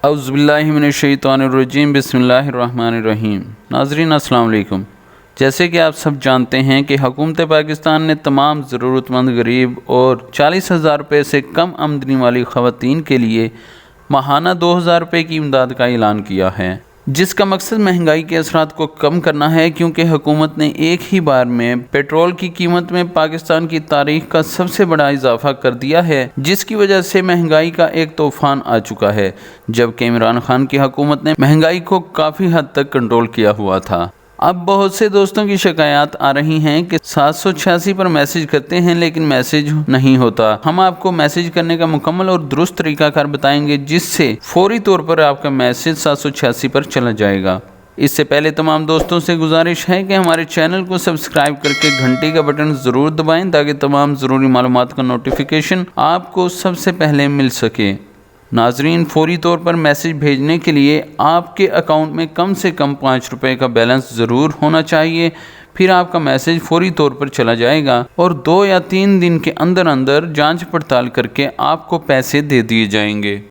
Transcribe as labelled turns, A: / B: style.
A: اعوذ باللہ من الشیطان الرجیم، بسم اللہ الرحمن الرحیم۔ ناظرین السلام علیکم۔ جیسے کہ آپ سب جانتے ہیں کہ حکومت پاکستان نے تمام ضرورت مند غریب اور 40,000 روپے سے کم آمدنی والی خواتین کے لیے ماہانہ 2,000 روپے کی امداد کا اعلان کیا ہے، جس کا مقصد مہنگائی کے اثرات کو کم کرنا ہے، کیونکہ حکومت نے ایک ہی بار میں پیٹرول کی قیمت میں پاکستان کی تاریخ کا سب سے بڑا اضافہ کر دیا ہے، جس کی وجہ سے مہنگائی کا ایک طوفان آ چکا ہے، جبکہ عمران خان کی حکومت نے مہنگائی کو کافی حد تک کنٹرول کیا ہوا تھا۔ اب بہت سے دوستوں کی شکایات آ رہی ہیں کہ 786 پر میسج کرتے ہیں لیکن میسج نہیں ہوتا۔ ہم آپ کو میسج کرنے کا مکمل اور درست طریقہ کار بتائیں گے، جس سے فوری طور پر آپ کا میسج 786 پر چلا جائے گا۔ اس سے پہلے تمام دوستوں سے گزارش ہے کہ ہمارے چینل کو سبسکرائب کر کے گھنٹی کا بٹن ضرور دبائیں تاکہ تمام ضروری معلومات کا نوٹیفیکیشن آپ کو سب سے پہلے مل سکے۔ ناظرین، فوری طور پر میسج بھیجنے کے لیے آپ کے اکاؤنٹ میں کم سے کم 5 روپے کا بیلنس ضرور ہونا چاہیے، پھر آپ کا میسج فوری طور پر چلا جائے گا اور 2 یا 3 دن کے اندر جانچ پڑتال کر کے آپ کو پیسے دے دیے جائیں گے۔